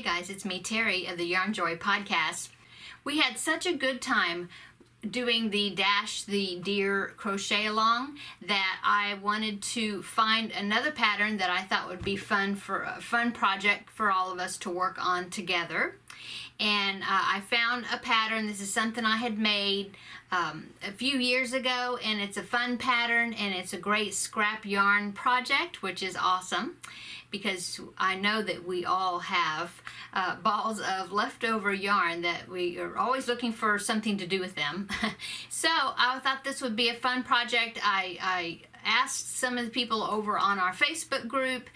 Hey guys, it's me, Terry of the Yarnjoy podcast. We had such a good time doing the Dash the Deer crochet along that I wanted to find another pattern that I thought would be fun for a fun project for all of us to work on together. And I found a pattern. This is something I had made a few years ago, and it's a fun pattern, and it's a great scrap yarn project, which is awesome because I know that we all have balls of leftover yarn that we are always looking for something to do with them. So I thought this would be a fun project. I asked some of the people over on our Facebook group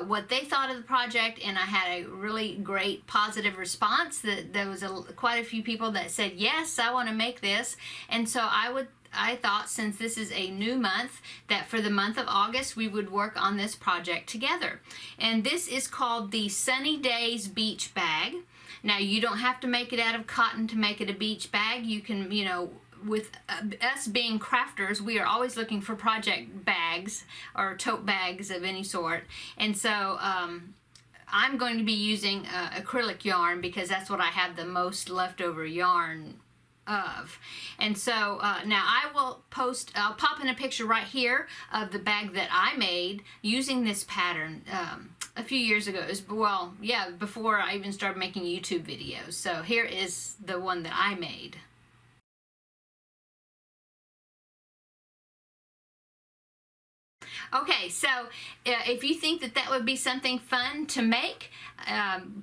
what they thought of the project, and I had a really great positive response. That there was quite a few people that said, yes, I want to make this. And so I thought, since this is a new month, that for the month of August we would work on this project together. And this is called the Sunny Days Beach Bag. Now, you don't have to make it out of cotton to make it a beach bag. You can, with us being crafters, we are always looking for project bags or tote bags of any sort. And so I'm going to be using acrylic yarn because that's what I have the most leftover yarn of. And so now I'll pop in a picture right here of the bag that I made using this pattern a few years ago. Before I even started making YouTube videos. So here is the one that I made. Okay, so if you think that would be something fun to make,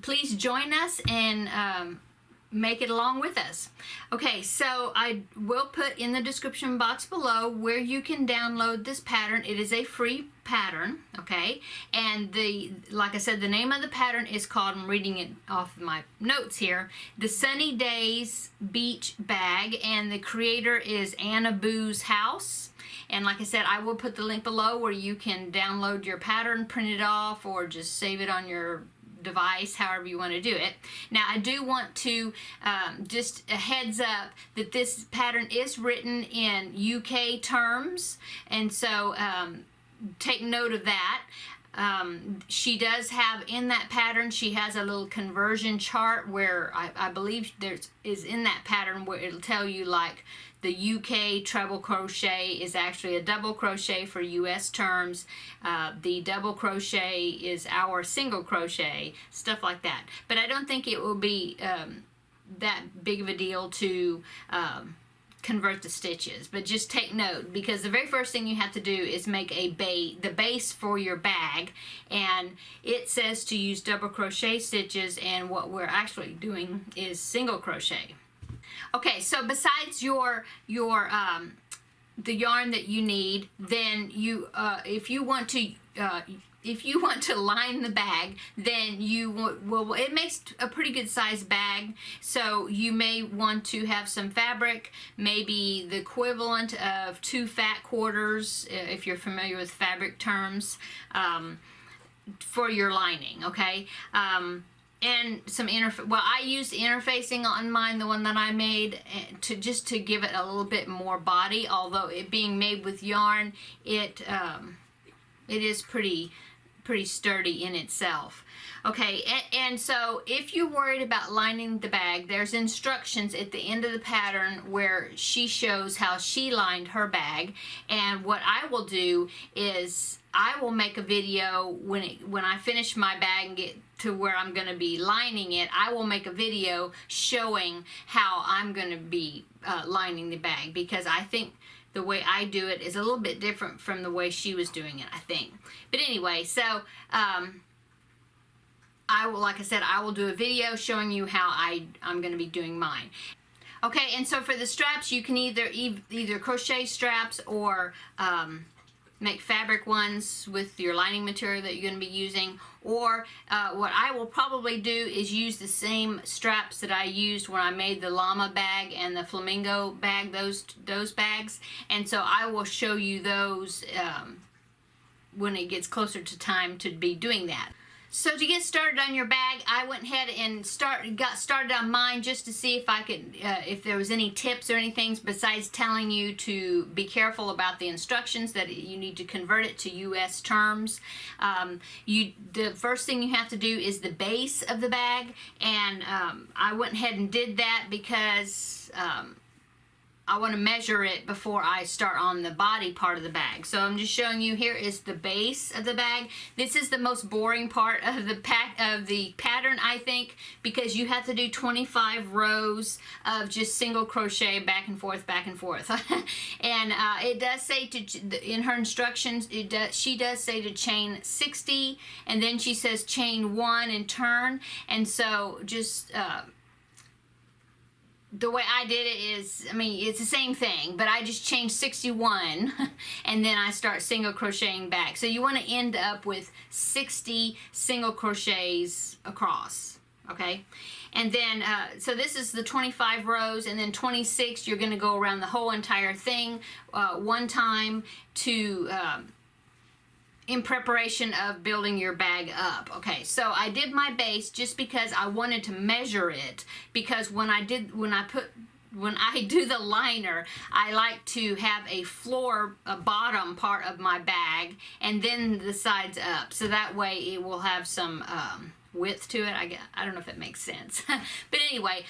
please join us and make it along with us. Okay, so I will put in the description box below where you can download this pattern. It is a free pattern, okay? And like I said, the name of the pattern is called, I'm reading it off my notes here, the Sunny Days Beach Bag, and the creator is Anna Boo's House. And like I said, I will put the link below where you can download your pattern, print it off, or just save it on your device, however you want to do it. Now, I do want to just a heads up that this pattern is written in UK terms, and so take note of that. She does have in that pattern, she has a little conversion chart where I believe is in that pattern where it'll tell you like the UK treble crochet is actually a double crochet for US terms. The double crochet is our single crochet, stuff like that. But I don't think it will be that big of a deal to convert the stitches, but just take note, because the very first thing you have to do is make the base for your bag, and it says to use double crochet stitches, and what we're actually doing is single crochet. Okay, so besides the yarn that you need, then if you want to line the bag, then it makes a pretty good size bag, so you may want to have some fabric, maybe the equivalent of 2 fat quarters, if you're familiar with fabric terms, for your lining, okay? And some I used interfacing on mine, the one that I made, just to give it a little bit more body, although it being made with yarn, it is pretty sturdy in itself. Okay, and so if you're worried about lining the bag, there's instructions at the end of the pattern where she shows how she lined her bag. And what I will do is I will make a video when I finish my bag and get to where I'm going to be lining it. I will make a video showing how I'm going to be lining the bag, because I think the way I do it is a little bit different from the way she was doing it, I think. But anyway, so like I said, I will do a video showing you how I'm going to be doing mine. Okay, and so for the straps, you can either crochet straps or make fabric ones with your lining material that you're going to be using, or what I will probably do is use the same straps that I used when I made the llama bag and the flamingo bag, those bags, and so I will show you those when it gets closer to time to be doing that. So to get started on your bag, I went ahead and got started on mine just to see if I could, if there was any tips or anything besides telling you to be careful about the instructions, that you need to convert it to U.S. terms. The first thing you have to do is the base of the bag, and I went ahead and did that because I want to measure it before I start on the body part of the bag. So I'm just showing you, here is the base of the bag. This is the most boring part of the pattern, I think, because you have to do 25 rows of just single crochet back and forth, back and forth. And it does say in her instructions, she does say to chain 60, and then she says chain 1 and turn. And so just the way I did it is, I mean, it's the same thing, but I just changed 61 and then I start single crocheting back. So you want to end up with 60 single crochets across, okay? And then, so this is the 25 rows, and then 26, you're going to go around the whole entire thing one time to in preparation of building your bag up. Okay, so I did my base just because I wanted to measure it, because when I do the liner, I like to have a bottom part of my bag and then the sides up, so that way it will have some width to it. I don't know if it makes sense. But anyway,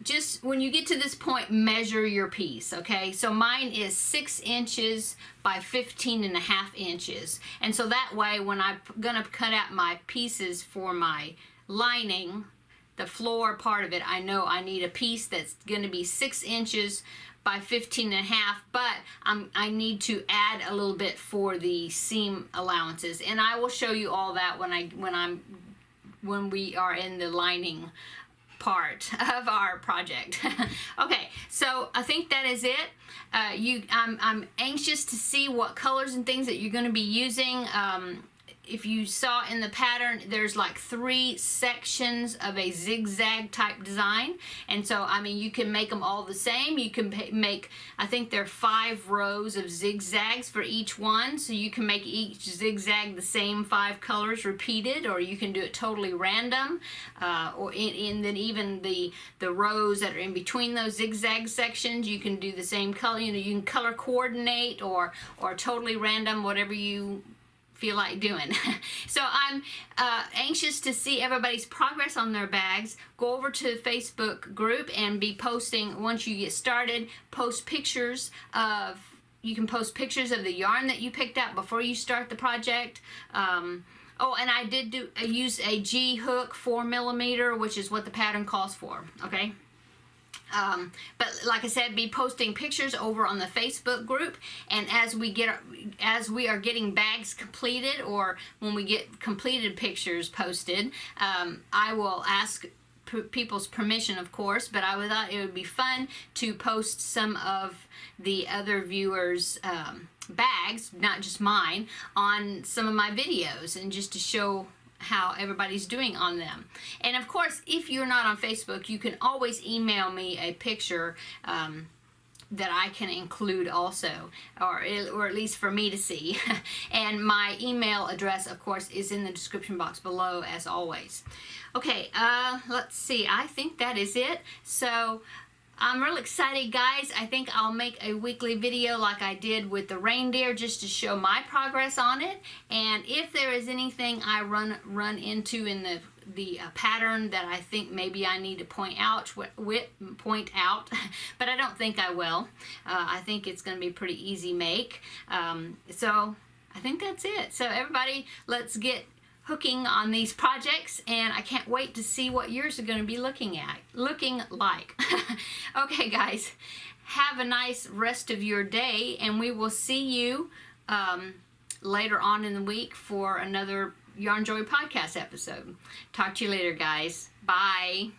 just when you get to this point, measure your piece, okay? So mine is 6 inches by 15.5 inches. And so that way, when I'm gonna cut out my pieces for my lining, the floor part of it, I know I need a piece that's gonna be 6 inches by 15.5, but I need to add a little bit for the seam allowances. And I will show you all that when we are in the lining part of our project. Okay, so I think that is it. I'm anxious to see what colors and things that you're going to be using. If you saw in the pattern, there's like 3 sections of a zigzag type design, and so I mean you can make them all the same. You can make, I think there are 5 rows of zigzags for each one, so you can make each zigzag the same 5 colors repeated, or you can do it totally random, or then even the rows that are in between those zigzag sections, you can do the same color. You know, you can color coordinate or totally random, whatever you feel like doing. So I'm anxious to see everybody's progress on their bags. Go over to the Facebook group and be posting, once you get started, you can post pictures of the yarn that you picked out before you start the project. Oh, and I did use a G hook 4mm, which is what the pattern calls for, okay? But like I said, be posting pictures over on the Facebook group, and as we are getting bags completed, or when we get completed pictures posted, I will ask people's permission, of course, but I thought it would be fun to post some of the other viewers' bags, not just mine, on some of my videos, and just to show how everybody's doing on them. And of course, if you're not on Facebook, you can always email me a picture that I can include also, or at least for me to see. And my email address, of course, is in the description box below, as always. Okay, let's see, I think that is it. So I'm real excited, guys. I think I'll make a weekly video like I did with the reindeer, just to show my progress on it. And if there is anything I run into in the pattern that I think maybe I need to point out, but I don't think I will. I think it's going to be a pretty easy make. So I think that's it. So everybody, let's get hooking on these projects, and I can't wait to see what yours are going to be looking like. Okay, guys, have a nice rest of your day, and we will see you later on in the week for another Yarnjoy podcast episode. Talk to you later, guys. Bye.